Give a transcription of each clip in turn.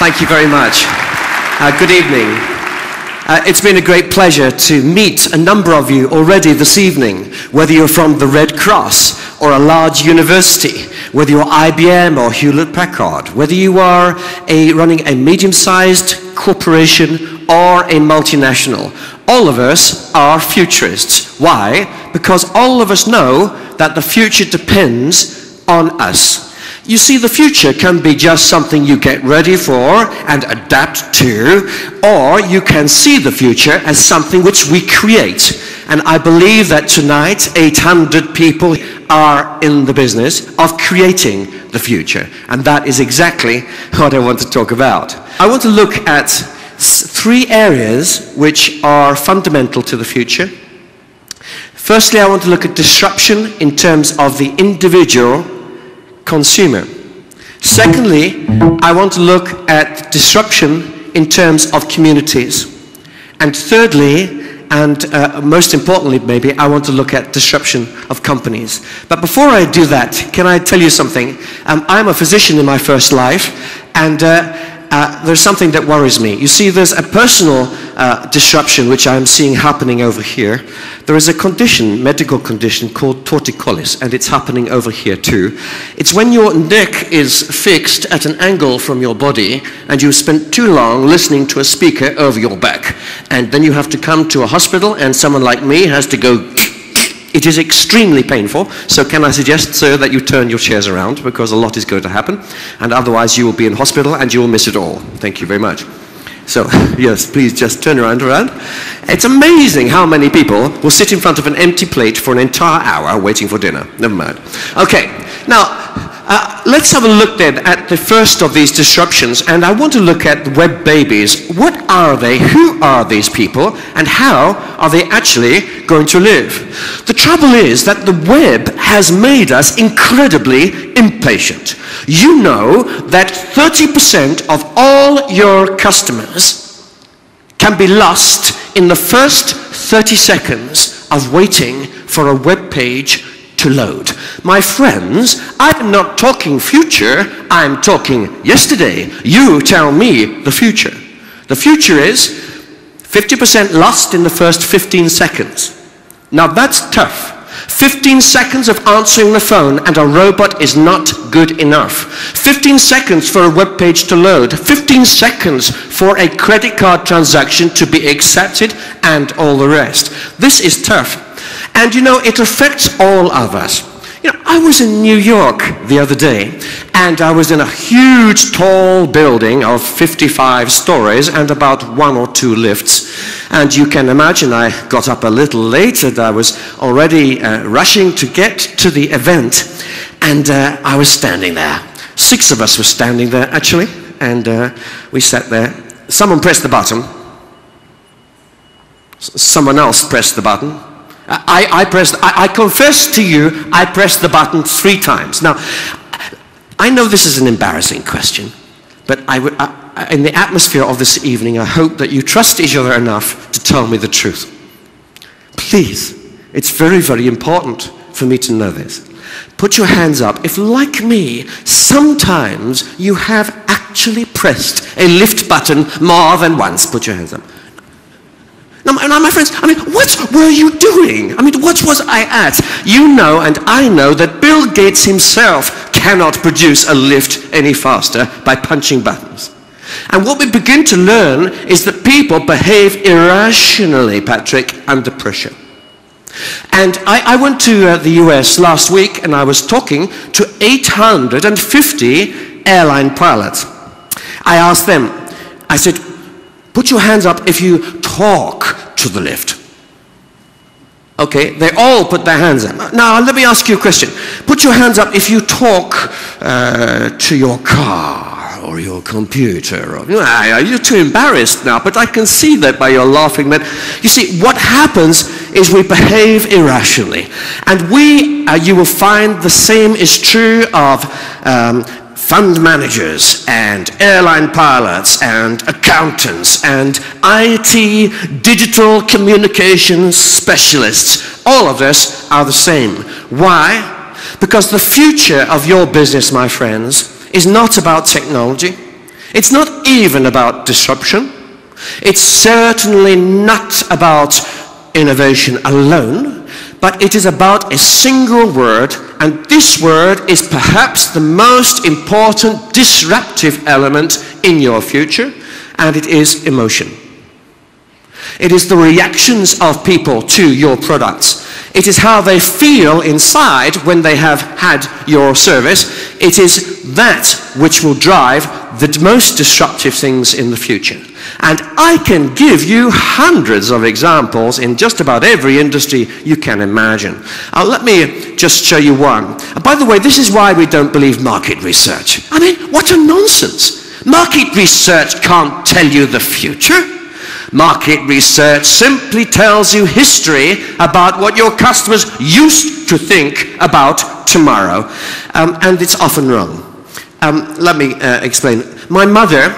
Thank you very much. Good evening. It's been a great pleasure to meet a number of you already this evening, whether you're from the Red Cross or a large university, whether you're IBM or Hewlett-Packard, whether you are running a medium-sized corporation or a multinational. All of us are futurists. Why? Because all of us know that the future depends on us. You see, the future can be just something you get ready for and adapt to, or you can see the future as something which we create. And I believe that tonight 800 people are in the business of creating the future. And that is exactly what I want to talk about. I want to look at three areas which are fundamental to the future. Firstly, I want to look at disruption in terms of the individual consumer. Secondly, I want to look at disruption in terms of communities. And thirdly, and most importantly maybe, I want to look at disruption of companies. But before I do that, can I tell you something? I'm a physician in my first life, and there's something that worries me. You see, there's a personal disruption which I'm seeing happening over here. There is a condition, medical condition, called torticollis, and it's happening over here too. It's when your neck is fixed at an angle from your body, and you spent too long listening to a speaker over your back. And then you have to come to a hospital, and someone like me has to go. It is extremely painful, so can I suggest, sir, that you turn your chairs around, because a lot is going to happen, and otherwise you will be in hospital and you will miss it all. Thank you very much. So, yes, please just turn around. It's amazing how many people will sit in front of an empty plate for an entire hour waiting for dinner. Never mind. Okay, now, let's have a look then at the first of these disruptions, and I want to look at web babies. What are they? Who are these people? And how are they actually going to live? The trouble is that the web has made us incredibly impatient. You know that 30% of all your customers can be lost in the first 30 seconds of waiting for a web page to load. My friends, I'm not talking future, I'm talking yesterday. You tell me the future. The future is 50% lost in the first 15 seconds. Now that's tough. 15 seconds of answering the phone and a robot is not good enough. 15 seconds for a web page to load. 15 seconds for a credit card transaction to be accepted, and all the rest. This is tough. And you know, it affects all of us. You know, I was in New York the other day, and I was in a huge tall building of 55 stories and about 1 or 2 lifts. And you can imagine I got up a little late, and I was already rushing to get to the event, and I was standing there. 6 of us were standing there actually, and we sat there. Someone pressed the button. Someone else pressed the button. I confess to you, I pressed the button 3 times. Now, I know this is an embarrassing question, but in the atmosphere of this evening, I hope that you trust each other enough to tell me the truth. Please, it's very, very important for me to know this. Put your hands up if, like me, sometimes you have actually pressed a lift button more than once. Put your hands up. Now, my friends, I mean, what were you doing? I mean, what was I at? You know and I know that Bill Gates himself cannot produce a lift any faster by punching buttons. And what we begin to learn is that people behave irrationally, Patrick, under pressure. And I went to the US last week, and I was talking to 850 airline pilots. I asked them, I said, put your hands up if you talk to the lift. Okay, they all put their hands up. Now, let me ask you a question. Put your hands up if you talk to your car or your computer. Or, you're too embarrassed now, but I can see that by your laughing. But you see, what happens is we behave irrationally. And you will find the same is true of fund managers and airline pilots and accountants and IT digital communications specialists. All of us are the same. Why? Because the future of your business, my friends, is not about technology. It's not even about disruption. It's certainly not about innovation alone, but it is about a single word, and this word is perhaps the most important disruptive element in your future, and it is emotion. It is the reactions of people to your products. It is how they feel inside when they have had your service. It is that which will drive the most disruptive things in the future. And I can give you hundreds of examples in just about every industry you can imagine. Let me just show you one. By the way, this is why we don't believe market research. I mean, what a nonsense. Market research can't tell you the future. Market research simply tells you history about what your customers used to think about tomorrow. And it's often wrong. Let me explain. My mother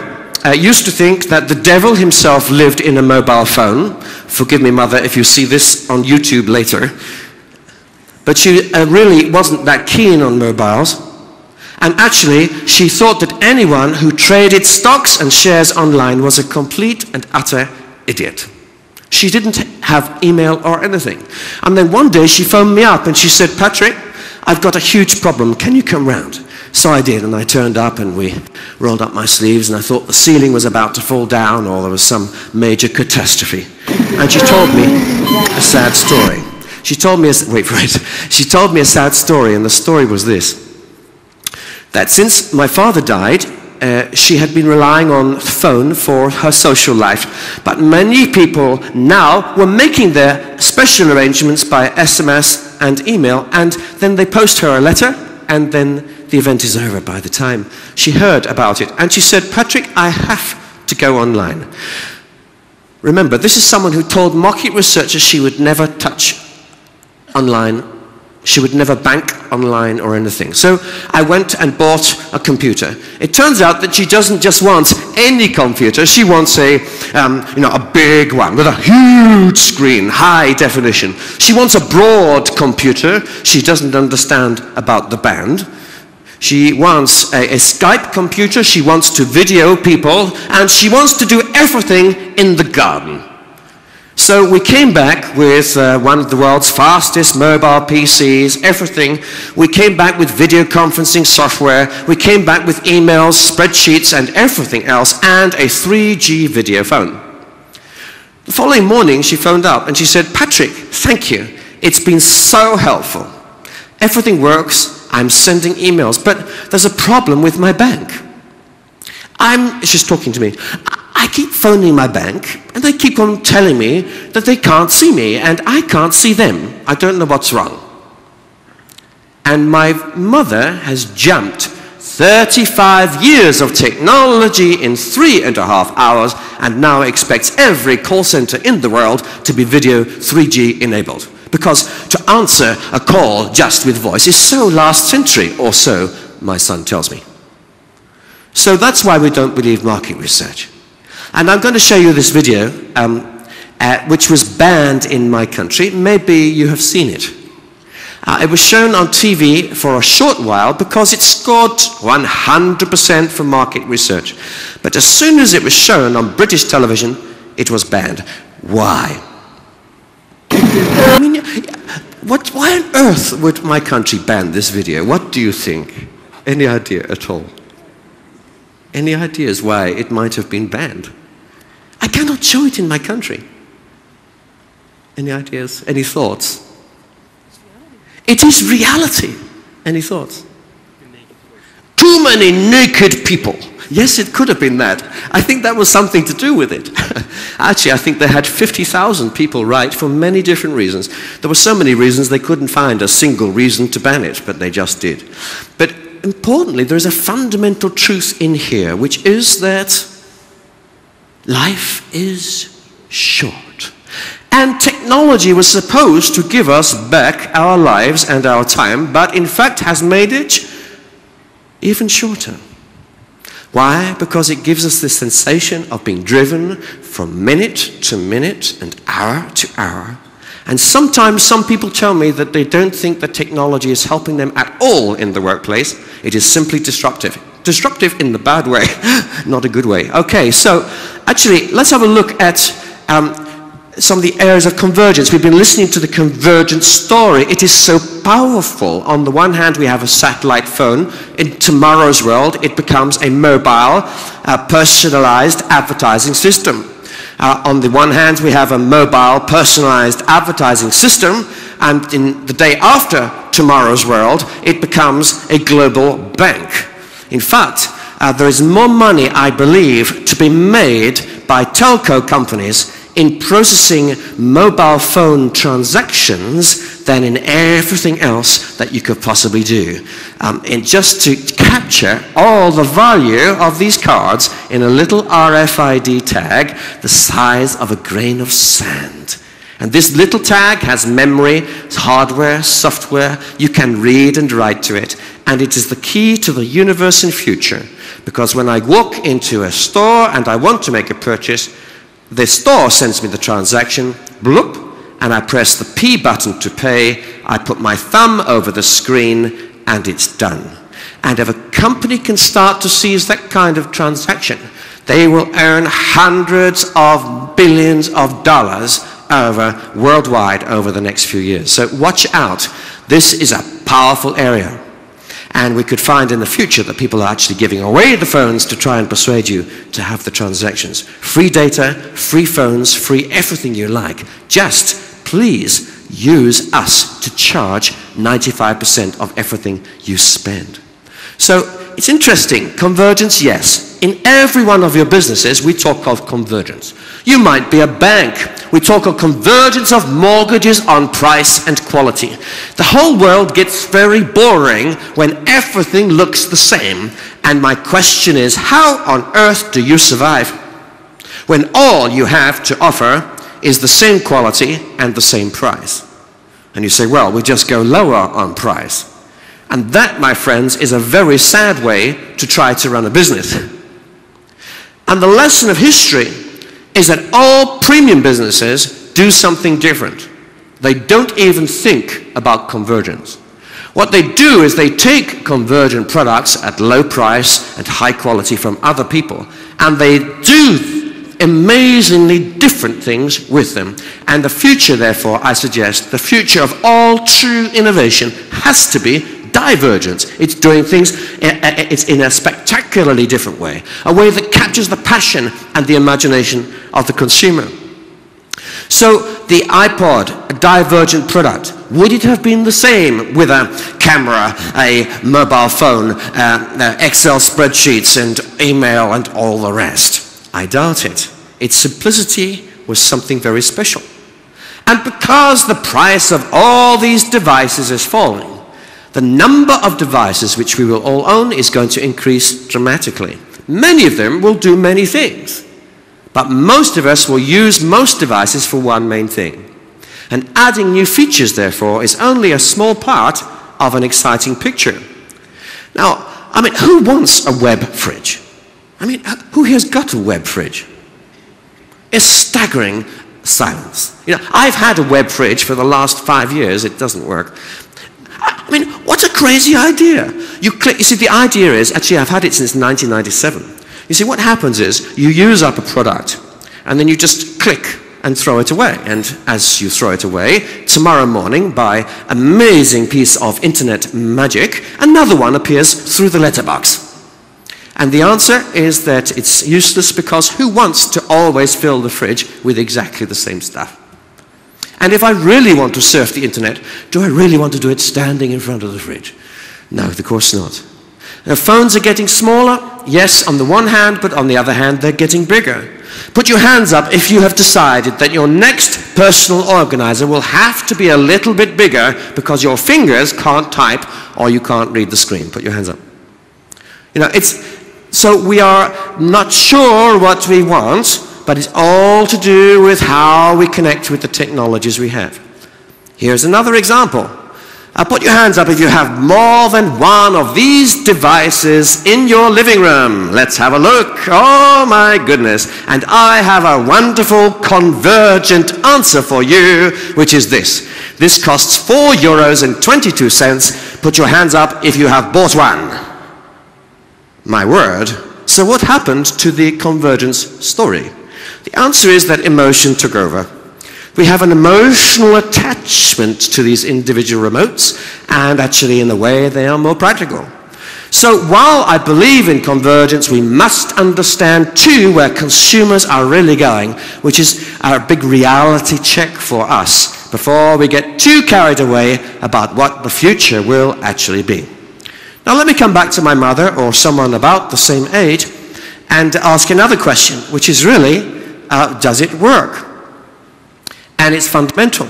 used to think that the devil himself lived in a mobile phone. Forgive me, Mother, if you see this on YouTube later. But she really wasn't that keen on mobiles. And actually, she thought that anyone who traded stocks and shares online was a complete and utter idiot. She didn't have email or anything. And then one day she phoned me up and she said, Patrick, I've got a huge problem. Can you come round? So I did, and I turned up and we rolled up my sleeves, and I thought the ceiling was about to fall down or there was some major catastrophe. And she told me a sad story. She told me She told me a sad story, and the story was this: that since my father died, she had been relying on the phone for her social life. But many people now were making their special arrangements by SMS and email, and then they post her a letter, and then the event is over by the time she heard about it. And she said, Patrick, I have to go online. Remember, this is someone who told market researchers she would never touch online. She would never bank online or anything. So I went and bought a computer. It turns out that she doesn't just want any computer. She wants a big one with a huge screen, high definition. She wants a broad computer. She doesn't understand about the band. She wants a Skype computer. She wants to video people, and she wants to do everything in the garden. So we came back with one of the world's fastest mobile PCs, everything. We came back with video conferencing software. We came back with emails, spreadsheets, and everything else, and a 3G video phone. The following morning, she phoned up and she said, Patrick, thank you. It's been so helpful. Everything works. I'm sending emails, but there's a problem with my bank. She's talking to me. I keep phoning my bank, and they keep on telling me that they can't see me, and I can't see them. I don't know what's wrong. And my mother has jumped 35 years of technology in 3.5 hours, and now expects every call center in the world to be video 3G enabled. Because to answer a call just with voice is so last century, or so my son tells me. So that's why we don't believe market research. And I'm going to show you this video, which was banned in my country. Maybe you have seen it. It was shown on TV for a short while because it scored 100% for market research. But as soon as it was shown on British television, it was banned. Why? I mean, why on earth would my country ban this video? What do you think? Any idea at all? Any ideas why it might have been banned? I cannot show it in my country. Any ideas? Any thoughts? It is reality. Any thoughts? Too many naked people. Yes, it could have been that. I think that was something to do with it. Actually, I think they had 50,000 people write for many different reasons. There were so many reasons they couldn't find a single reason to ban it, but they just did. But importantly, there is a fundamental truth in here, which is that life is short. And technology was supposed to give us back our lives and our time, but in fact has made it even shorter. Why? Because it gives us the sensation of being driven from minute to minute and hour to hour. And sometimes some people tell me that they don't think that technology is helping them at all in the workplace. It is simply disruptive. Disruptive in the bad way, not a good way. Okay, so actually, let's have a look at some of the areas of convergence. We've been listening to the convergence story. It is so powerful. On the one hand, we have a satellite phone. In tomorrow's world, it becomes a mobile, personalized advertising system. On the one hand, we have a mobile, personalized advertising system, and in the day after tomorrow's world, it becomes a global bank. In fact, there is more money, I believe, to be made by telco companies in processing mobile phone transactions than in everything else that you could possibly do. And just to capture all the value of these cards in a little RFID tag the size of a grain of sand. And this little tag has memory, hardware, software. You can read and write to it. And it is the key to the universe in future. Because when I walk into a store and I want to make a purchase, the store sends me the transaction, bloop, and I press the P button to pay. I put my thumb over the screen, and it's done. And if a company can start to seize that kind of transaction, they will earn hundreds of billions of dollars worldwide over the next few years. So watch out. This is a powerful area. And we could find in the future that people are actually giving away the phones to try and persuade you to have the transactions. Free data, free phones, free everything you like. Just please use us to charge 95% of everything you spend. So it's interesting. Convergence, yes. In every one of your businesses, we talk of convergence. You might be a bank. We talk of convergence of mortgages on price and quality. The whole world gets very boring when everything looks the same. And my question is, how on earth do you survive when all you have to offer is the same quality and the same price? And you say, well, we just go lower on price. And that, my friends, is a very sad way to try to run a business. And the lesson of history is that all premium businesses do something different. They don't even think about convergence. What they do is they take convergent products at low price and high quality from other people, and they do amazingly different things with them. And the future, therefore, I suggest, the future of all true innovation has to be divergence. It's doing things it's in a spectacularly different way, a way that captures the passion and the imagination of the consumer. So the iPod, a divergent product, would it have been the same with a camera, a mobile phone, Excel spreadsheets and email and all the rest? I doubt it. Its simplicity was something very special. And because the price of all these devices is falling, the number of devices which we will all own is going to increase dramatically. Many of them will do many things, but most of us will use most devices for one main thing. And adding new features, therefore, is only a small part of an exciting picture. Now, I mean, who wants a web fridge? I mean, who here's got a web fridge? It's staggering silence. You know, I've had a web fridge for the last 5 years. It doesn't work. I mean, what a crazy idea. You click, you see, the idea is, actually I've had it since 1997. You see, what happens is, you use up a product, and then you just click and throw it away. And as you throw it away, tomorrow morning, by amazing piece of internet magic, another one appears through the letterbox. And the answer is that it's useless, because who wants to always fill the fridge with exactly the same stuff? And if I really want to surf the internet, do I really want to do it standing in front of the fridge? No, of course not. Now, phones are getting smaller, yes, on the one hand, but on the other hand, they're getting bigger. Put your hands up if you have decided that your next personal organizer will have to be a little bit bigger because your fingers can't type or you can't read the screen. Put your hands up. You know, so we are not sure what we want, but it's all to do with how we connect with the technologies we have. Here's another example. Put your hands up if you have more than one of these devices in your living room. Let's have a look. Oh my goodness. And I have a wonderful convergent answer for you, which is this. This costs €4.22. Put your hands up if you have bought one. My word. So what happened to the Convergence story? The answer is that emotion took over. We have an emotional attachment to these individual remotes, and actually in a way they are more practical. So while I believe in convergence, we must understand too where consumers are really going, which is our big reality check for us before we get too carried away about what the future will actually be. Now let me come back to my mother or someone about the same age and ask another question, which is really, does it work? And it's fundamental.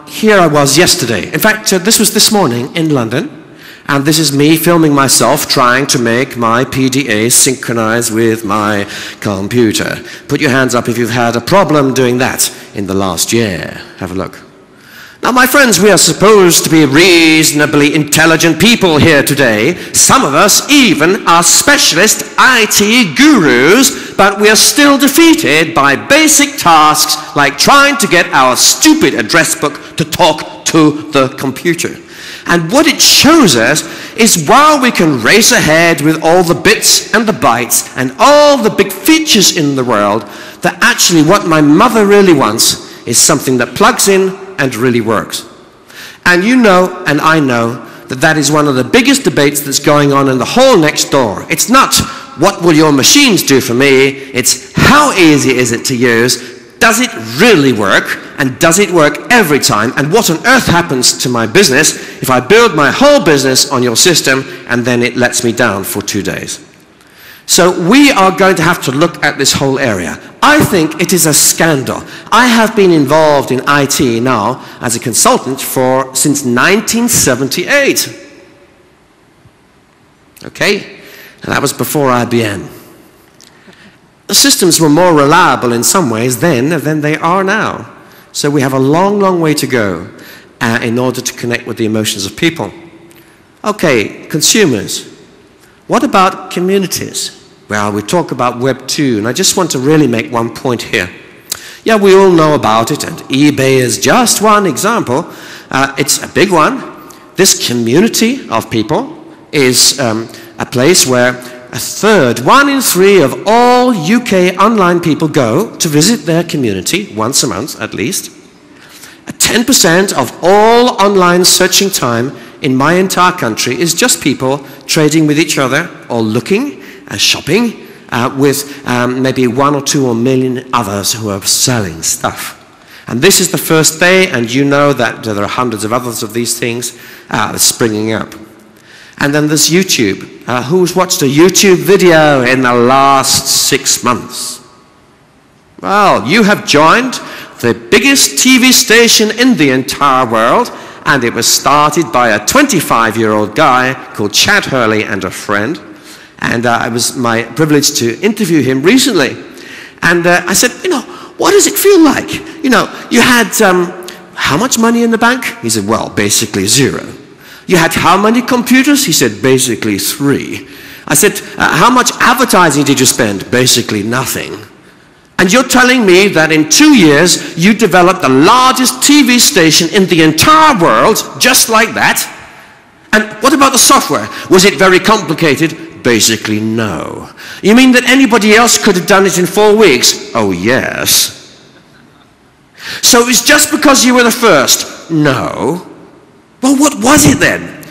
Here I was yesterday. In fact, this was this morning in London. And this is me filming myself trying to make my PDA synchronize with my computer. Put your hands up if you've had a problem doing that in the last year. Have a look. Now, my friends, we are supposed to be reasonably intelligent people here today. Some of us even are specialist IT gurus, but we are still defeated by basic tasks like trying to get our stupid address book to talk to the computer. And what it shows us is while we can race ahead with all the bits and the bytes and all the big features in the world, that actually what my mother really wants is something that plugs in and really works. And you know, and I know, that that is one of the biggest debates that's going on in the whole next door. It's not, what will your machines do for me? It's, how easy is it to use? Does it really work? And does it work every time? And what on earth happens to my business if I build my whole business on your system and then it lets me down for 2 days? So we are going to have to look at this whole area. I think it is a scandal. I have been involved in IT now as a consultant since 1978. Okay? And that was before IBM. The systems were more reliable in some ways then than they are now. So we have a long, long way to go in order to connect with the emotions of people. Okay, consumers. What about communities? Well, we talk about Web 2, and I just want to really make one point here. Yeah, we all know about it, and eBay is just one example. It's a big one. This community of people is a place where a third, 1 in 3 of all UK online people go to visit their community once a month at least. 10% of all online searching time in my entire country is just people trading with each other or looking and shopping with maybe 1 or 2 or million others who are selling stuff. And this is the first day, and you know that there are hundreds of others of these things springing up. And then there's YouTube. Who's watched a YouTube video in the last 6 months? Well, you have joined the biggest TV station in the entire world, and it was started by a 25-year-old guy called Chad Hurley and a friend. And it was my privilege to interview him recently. And I said, you know, what does it feel like? You know, you had how much money in the bank? He said, well, basically 0. You had how many computers? He said, basically 3. I said, how much advertising did you spend? Basically nothing. And you're telling me that in 2 years, you developed the largest TV station in the entire world, just like that? And what about the software? Was it very complicated? Basically no. You mean that anybody else could have done it in 4 weeks? Oh yes. So it was just because you were the first? No. Well, what was it then?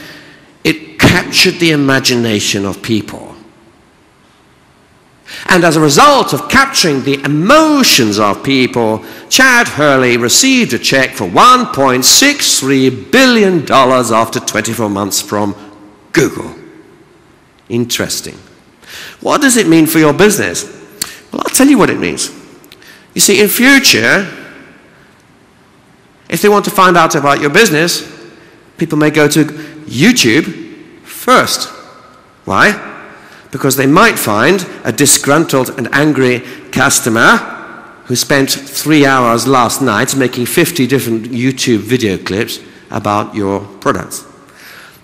It captured the imagination of people. And as a result of capturing the emotions of people, Chad Hurley received a check for $1.63 billion after 24 months from Google. Interesting. What does it mean for your business? Well, I'll tell you what it means. You see, in future, if they want to find out about your business, people may go to YouTube first. Why? Because they might find a disgruntled and angry customer who spent 3 hours last night making 50 different YouTube video clips about your products.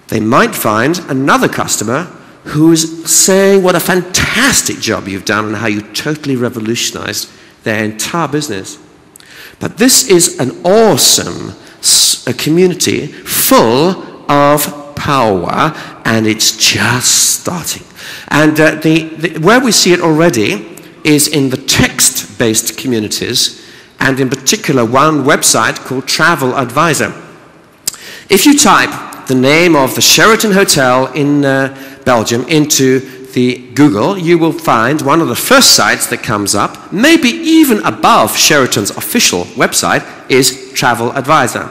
They might find another customer who's saying what a fantastic job you've done and how you totally revolutionized their entire business. But this is an awesome community full of power, and it's just starting. And where we see it already is in the text-based communities, and in particular one website called Travel Advisor. If you type the name of the Sheraton Hotel in Belgium into the Google, you will find one of the first sites that comes up, maybe even above Sheraton's official website, is Travel Advisor,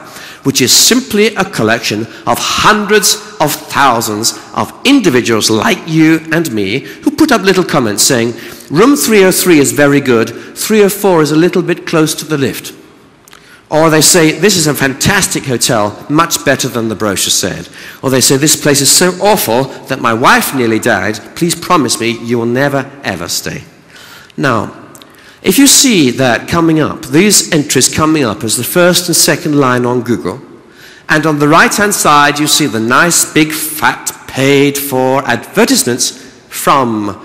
which is simply a collection of hundreds of thousands of individuals like you and me who put up little comments saying, room 303 is very good, 304 is a little bit close to the lift. Or they say, this is a fantastic hotel, much better than the brochure said. Or they say, this place is so awful that my wife nearly died, please promise me you will never ever stay. Now, if you see that coming up, these entries coming up as the first and second line on Google, and on the right-hand side you see the nice big fat paid for advertisements from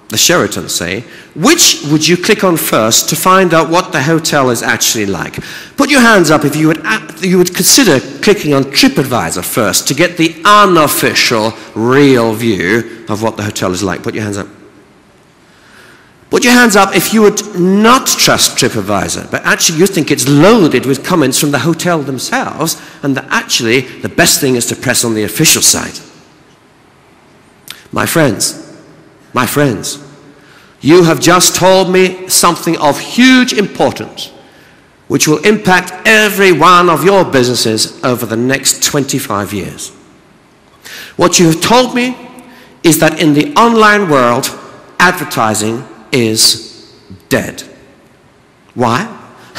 the Sheraton, say, which would you click on first to find out what the hotel is actually like? Put your hands up if you would consider clicking on TripAdvisor first to get the unofficial, real view of what the hotel is like. Put your hands up. Put your hands up if you would not trust TripAdvisor, but actually you think it's loaded with comments from the hotel themselves, and that actually the best thing is to press on the official site. My friends, you have just told me something of huge importance, which will impact every one of your businesses over the next 25 years. What you have told me is that in the online world, advertising is dead. Why?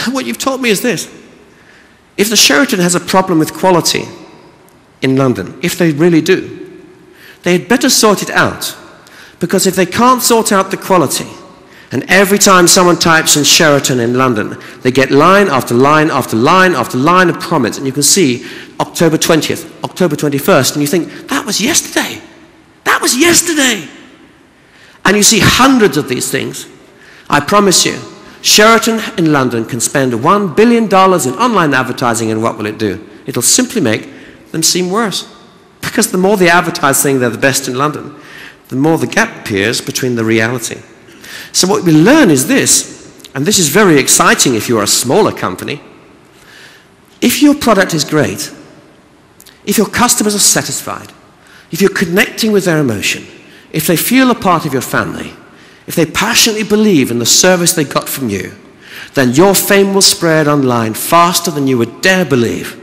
What you've told me is this. If the Sheraton has a problem with quality in London, if they really do, they had better sort it out. Because if they can't sort out the quality, and every time someone types in Sheraton in London, they get line after line after line after line of comments, and you can see October 20th, October 21st, and you think, that was yesterday. That was yesterday. And you see hundreds of these things. I promise you, Sheraton in London can spend $1 billion in online advertising, and what will it do? It'll simply make them seem worse. Because the more they advertise saying they're the best in London, the more the gap appears between the reality. So what we learn is this, and this is very exciting if you're a smaller company. If your product is great, if your customers are satisfied, if you're connecting with their emotion, if they feel a part of your family, if they passionately believe in the service they got from you, then your fame will spread online faster than you would dare believe.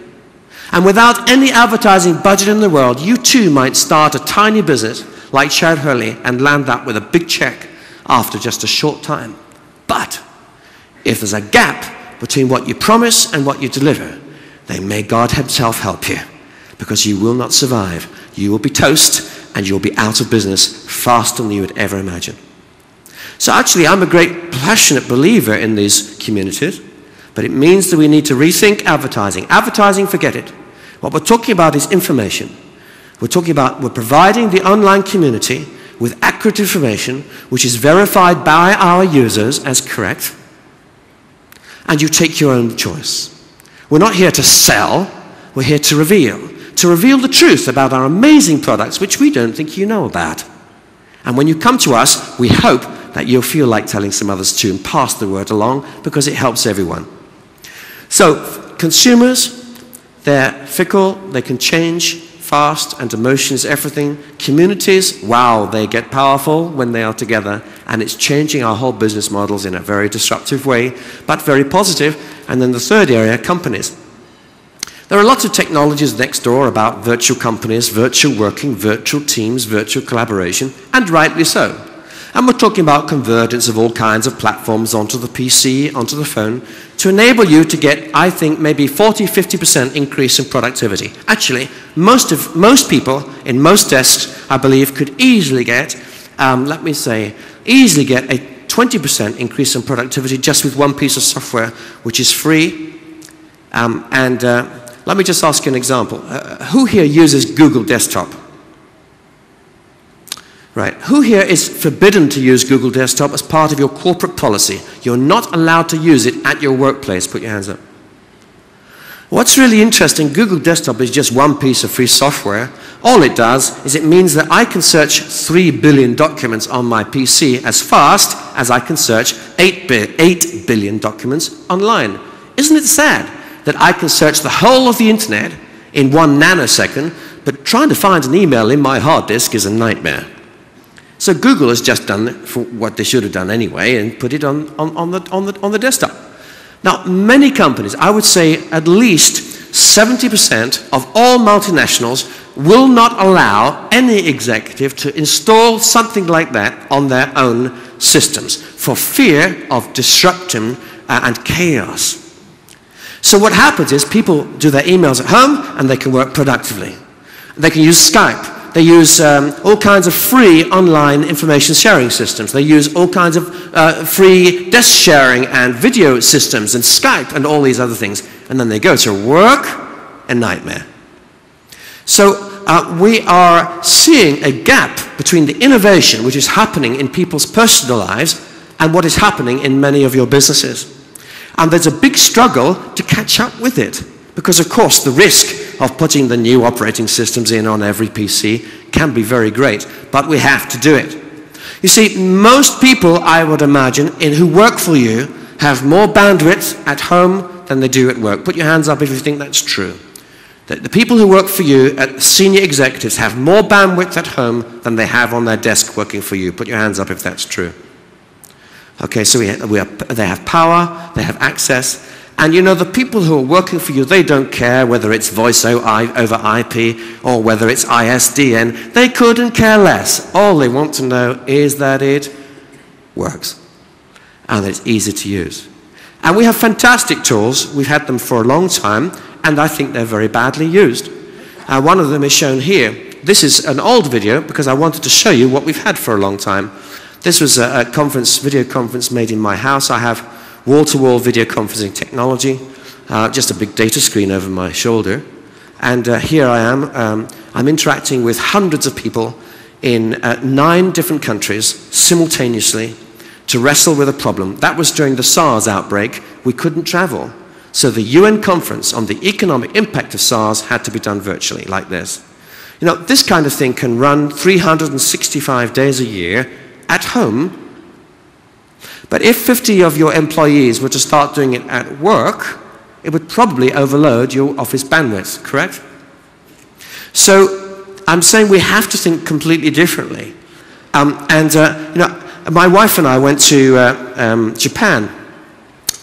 And without any advertising budget in the world, you too might start a tiny business like Chad Hurley and land that with a big check after just a short time. But if there's a gap between what you promise and what you deliver, then may God himself help you, because you will not survive. You will be toast, and you'll be out of business faster than you would ever imagine. So actually, I'm a great passionate believer in these communities, but it means that we need to rethink advertising. Advertising, forget it. What we're talking about is information. We're providing the online community with accurate information which is verified by our users as correct, and you take your own choice. We're not here to sell, we're here to reveal the truth about our amazing products which we don't think you know about. And when you come to us, we hope that you'll feel like telling some others too and pass the word along, because it helps everyone. So consumers, they're fickle, they can change fast, and emotion is everything. Communities, wow, they get powerful when they are together, and it's changing our whole business models in a very disruptive way, but very positive. And then the third area, companies. There are lots of technologies next door about virtual companies, virtual working, virtual teams, virtual collaboration, and rightly so. And we're talking about convergence of all kinds of platforms onto the PC, onto the phone, to enable you to get, I think, maybe 40–50% increase in productivity. Actually, most people in most desks, I believe, could easily get, easily get a 20% increase in productivity just with one piece of software, which is free. Let me just ask you an example. Who here uses Google Desktop? Right. Who here is forbidden to use Google Desktop as part of your corporate policy? You're not allowed to use it at your workplace. Put your hands up. What's really interesting, Google Desktop is just one piece of free software. All it does is it means that I can search 3 billion documents on my PC as fast as I can search 8 billion documents online. Isn't it sad that I can search the whole of the internet in 1 nanosecond, but trying to find an email in my hard disk is a nightmare? So Google has just done for what they should have done anyway and put it on the desktop. Now, many companies, I would say at least 70% of all multinationals will not allow any executive to install something like that on their own systems for fear of disruption and chaos. So what happens is people do their emails at home and they can work productively. They can use Skype. They use all kinds of free online information sharing systems. They use all kinds of free desk sharing and video systems and Skype and all these other things. And then they go to work, a nightmare. So we are seeing a gap between the innovation which is happening in people's personal lives and what is happening in many of your businesses. And there's a big struggle to catch up with it. Because, of course, the risk of putting the new operating systems in on every PC can be very great, but we have to do it. You see, most people, I would imagine, who work for you have more bandwidth at home than they do at work. Put your hands up if you think that's true. The people who work for you, senior executives, have more bandwidth at home than they have on their desk working for you. Put your hands up if that's true. Okay, so they have power, they have access. And you know, the people who are working for you, they don't care whether it's voice over IP or whether it's ISDN. They couldn't care less. All they want to know is that it works and that it's easy to use. And we have fantastic tools. We've had them for a long time, and I think they're very badly used. One of them is shown here. This is an old video because I wanted to show you what we've had for a long time. This was a video conference made in my house. I have wall-to-wall video conferencing technology, just a big data screen over my shoulder. And here I am. I'm interacting with hundreds of people in 9 different countries simultaneously to wrestle with a problem. That was during the SARS outbreak. We couldn't travel. So the UN conference on the economic impact of SARS had to be done virtually, like this. You know, this kind of thing can run 365 days a year at home. But if 50 of your employees were to start doing it at work, it would probably overload your office bandwidth, correct? So I'm saying we have to think completely differently. You know, my wife and I went to Japan,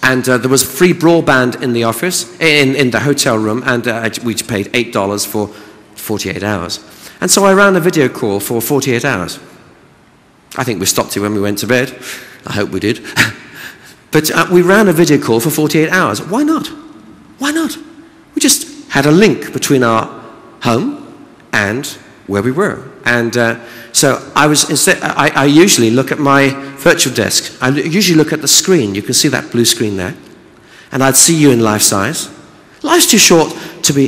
and there was free broadband in the office, in the hotel room, and we paid $8 for 48 hours. And so I ran a video call for 48 hours. I think we stopped it when we went to bed. I hope we did. But we ran a video call for 48 hours. Why not? Why not? We just had a link between our home and where we were. And so I usually look at my virtual desk. I usually look at the screen. You can see that blue screen there. And I'd see you in life size. Life's too short to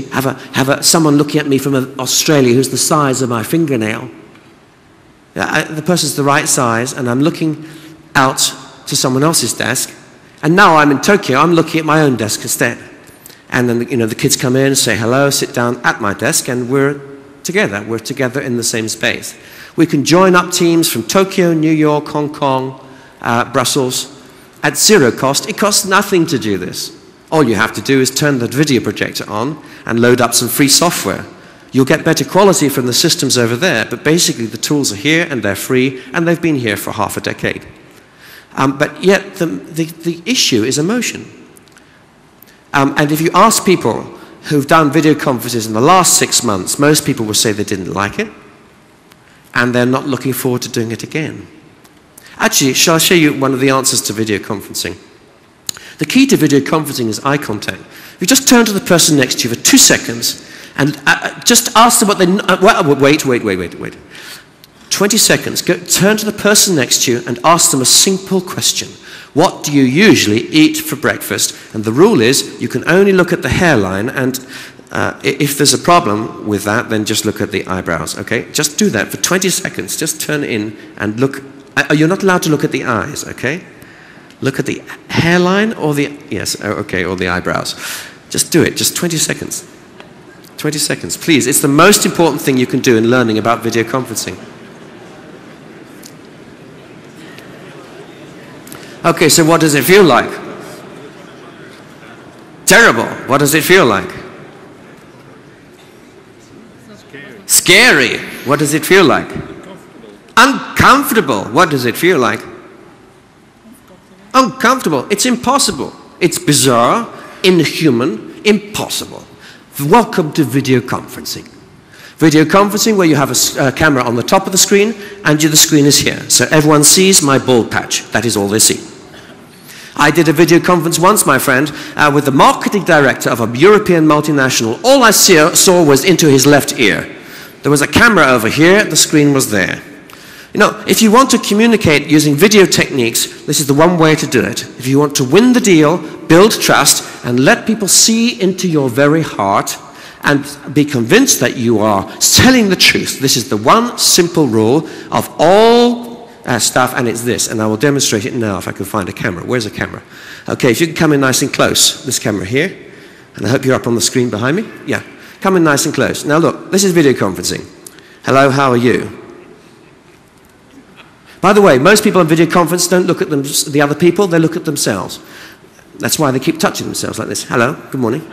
have someone looking at me from Australia who's the size of my fingernail. The person's the right size, and I'm looking out to someone else's desk. And now I'm in Tokyo, I'm looking at my own desk instead. And then, you know, the kids come in, say hello, sit down at my desk, and we're together. We're together in the same space. We can join up teams from Tokyo, New York, Hong Kong, Brussels, at zero cost. It costs nothing to do this. All you have to do is turn the video projector on and load up some free software. You'll get better quality from the systems over there, but basically the tools are here and they're free, and they've been here for half a decade. But yet the issue is emotion. And if you ask people who've done video conferences in the last 6 months, most people will say they didn't like it, and they're not looking forward to doing it again. Actually, shall I show you one of the answers to video conferencing? The key to video conferencing is eye contact. If you just turn to the person next to you for 2 seconds, and just ask them what they... wait. 20 seconds. Turn to the person next to you and ask them a simple question. What do you usually eat for breakfast? And the rule is you can only look at the hairline, and if there's a problem with that, then just look at the eyebrows, okay? Just do that for 20 seconds. Just turn in and look. You're not allowed to look at the eyes, okay? Look at the hairline or the... Yes, okay, or the eyebrows. Just do it, just 20 seconds. 20 seconds, please. It's the most important thing you can do in learning about video conferencing. Okay, so what does it feel like? Terrible. What does it feel like? Scary. What does it feel like? Uncomfortable. What does it feel like? Uncomfortable. It's impossible. It's bizarre, inhuman, impossible. Welcome to video conferencing. Video conferencing where you have a camera on the top of the screen and the screen is here. So everyone sees my bald patch. That is all they see. I did a video conference once, my friend, with the marketing director of a European multinational. All I saw was into his left ear. There was a camera over here, the screen was there. You know, if you want to communicate using video techniques, this is the one way to do it. If you want to win the deal, build trust, and let people see into your very heart and be convinced that you are telling the truth, this is the one simple rule of all stuff, and it's this, and I will demonstrate it now if I can find a camera. Where's a camera? Okay, if you can come in nice and close, this camera here, and I hope you're up on the screen behind me. Yeah, come in nice and close. Now look, this is video conferencing. Hello, how are you? By the way, most people on video conference don't look at the other people, they look at themselves. That's why they keep touching themselves like this. Hello, good morning.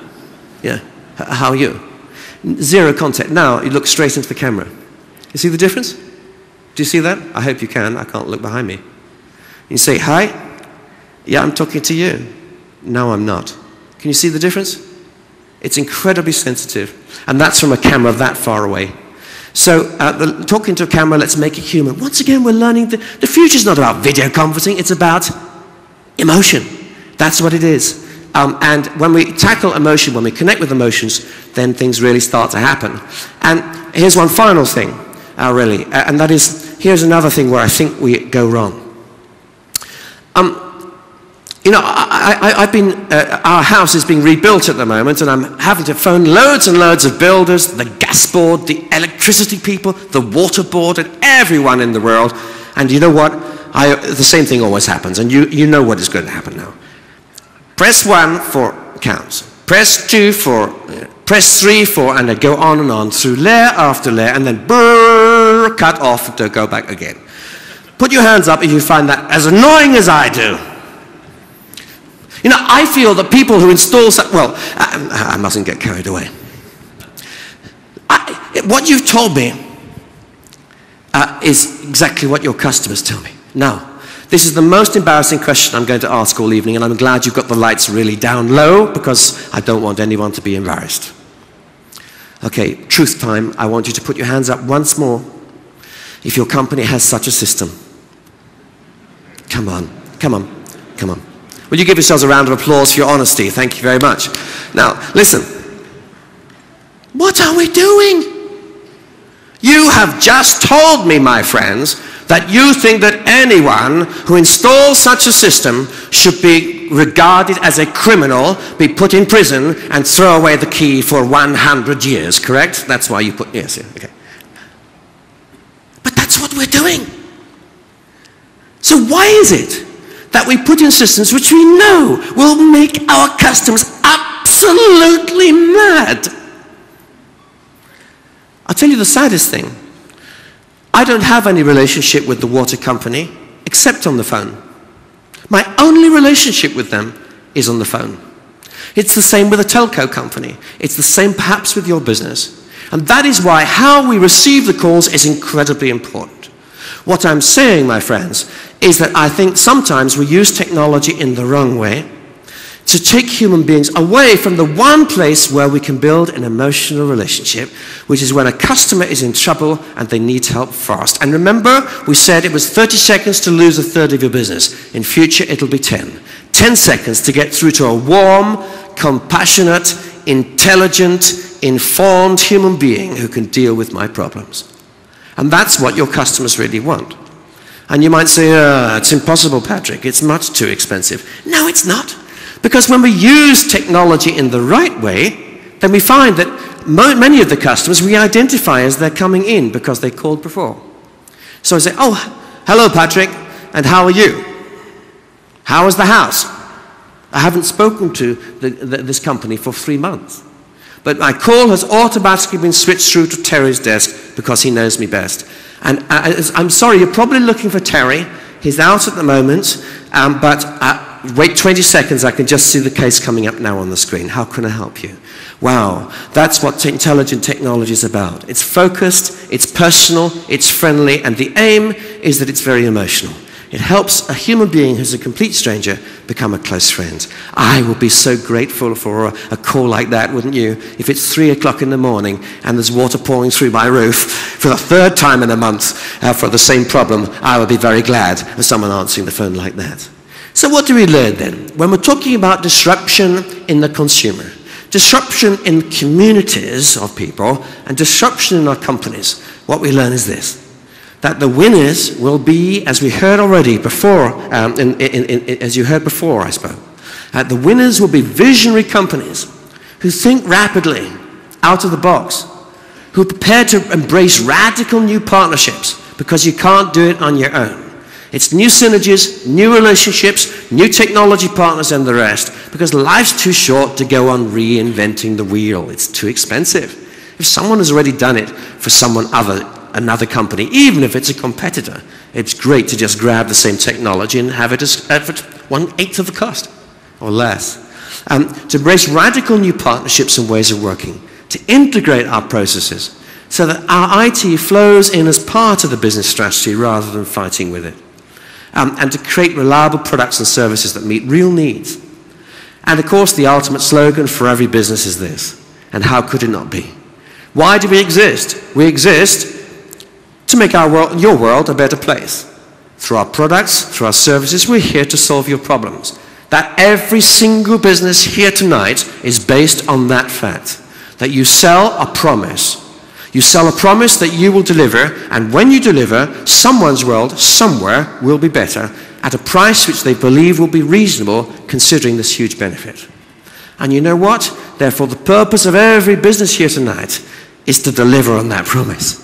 Yeah, how are you? Zero contact. Now you look straight into the camera. You see the difference? Do you see that? I hope you can. I can't look behind me. You say, hi? Yeah, I'm talking to you. No, I'm not. Can you see the difference? It's incredibly sensitive. And that's from a camera that far away. So talking to a camera, let's make it human. Once again, we're learning the future's not about video conferencing. It's about emotion. That's what it is. And when we tackle emotion, when we connect with emotions, then things really start to happen. And here's one final thing. Really, and that is, here's another thing where I think we go wrong. You know, our house is being rebuilt at the moment, and I'm having to phone loads and loads of builders, the gas board, the electricity people, the water board, and everyone in the world. And you know what? The same thing always happens, and you know what is going to happen now. Press 1 for counts. Press 2 for, press 3 for, and they go on through layer after layer, and then brrr, cut off to go back again. Put your hands up if you find that as annoying as I do. You know, I feel that people who install, well, I mustn't get carried away. What you've told me is exactly what your customers tell me. Now, this is the most embarrassing question I'm going to ask all evening, and I'm glad you've got the lights really down low because I don't want anyone to be embarrassed. Okay, truth time. I want you to put your hands up once more if your company has such a system. Come on, come on, come on. Will you give yourselves a round of applause for your honesty? Thank you very much. Now, listen. What are we doing? You have just told me, my friends, that you think that anyone who installs such a system should be regarded as a criminal, be put in prison, and throw away the key for 100 years, correct? That's why you put, yes, okay. But that's what we're doing. So why is it that we put in systems which we know will make our customers absolutely mad? I'll tell you the saddest thing. I don't have any relationship with the water company except on the phone. My only relationship with them is on the phone. It's the same with a telco company. It's the same perhaps with your business. And that is why how we receive the calls is incredibly important. What I'm saying, my friends, is that I think sometimes we use technology in the wrong way to take human beings away from the one place where we can build an emotional relationship, which is when a customer is in trouble and they need help fast. And remember, we said it was 30 seconds to lose a third of your business. In future, it'll be 10. 10 seconds to get through to a warm, compassionate, intelligent, informed human being who can deal with my problems. And that's what your customers really want. And you might say, it's impossible, Patrick. It's much too expensive. No, it's not. Because when we use technology in the right way, then we find that many of the customers we identify as they're coming in because they called before. So I say, oh, hello, Patrick, and how are you? How is the house? I haven't spoken to this company for 3 months. But my call has automatically been switched through to Terry's desk because he knows me best. And I'm sorry, you're probably looking for Terry. He's out at the moment, but wait 20 seconds, I can just see the case coming up now on the screen. How can I help you? Wow, that's what intelligent technology is about. It's focused, it's personal, it's friendly, and the aim is that it's very emotional. It helps a human being who's a complete stranger become a close friend. I would be so grateful for a call like that, wouldn't you? If it's 3 o'clock in the morning and there's water pouring through my roof for the 3rd time in a month for the same problem, I would be very glad of someone answering the phone like that. So what do we learn then? When we're talking about disruption in the consumer, disruption in communities of people, and disruption in our companies, what we learn is this: that the winners will be, as we heard already before, as you heard before I spoke, the winners will be visionary companies who think rapidly, out of the box, who are prepared to embrace radical new partnerships because you can't do it on your own. It's new synergies, new relationships, new technology partners and the rest, because life's too short to go on reinventing the wheel. It's too expensive. If someone has already done it for another company, even if it's a competitor, it's great to just grab the same technology and have it at 1/8 of the cost or less. To embrace radical new partnerships and ways of working, to integrate our processes so that our IT flows in as part of the business strategy rather than fighting with it. And to create reliable products and services that meet real needs. And of course, the ultimate slogan for every business is this, and how could it not be? Why do we exist? We exist to make your world a better place. Through our products, through our services, we're here to solve your problems. That every single business here tonight is based on that fact, that you sell a promise. You sell a promise that you will deliver, and when you deliver, someone's world, somewhere, will be better, at a price which they believe will be reasonable, considering this huge benefit. And you know what? Therefore, the purpose of every business here tonight is to deliver on that promise.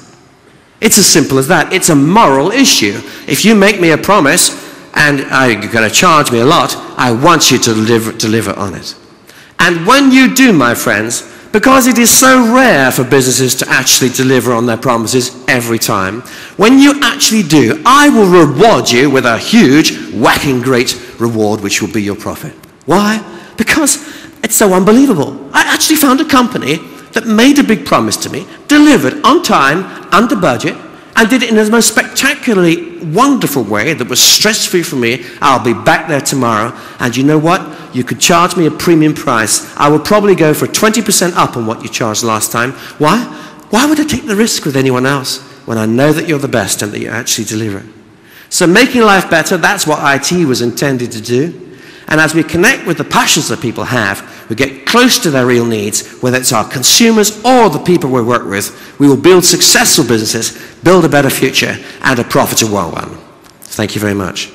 It's as simple as that. It's a moral issue. If you make me a promise, and you're going to charge me a lot, I want you to deliver on it. And when you do, my friends, because it is so rare for businesses to actually deliver on their promises every time, when you actually do, I will reward you with a huge, whacking great reward, which will be your profit. Why? Because it's so unbelievable. I actually found a company that made a big promise to me, delivered on time, under budget, and did it in the most spectacularly wonderful way that was stress-free for me. I'll be back there tomorrow, and you know what? You could charge me a premium price. I will probably go for 20% up on what you charged last time. Why? Why would I take the risk with anyone else when I know that you're the best and that you actually deliver? So making life better, that's what IT was intended to do. And as we connect with the passions that people have, we get close to their real needs, whether it's our consumers or the people we work with, we will build successful businesses, build a better future, and a profitable one. Thank you very much.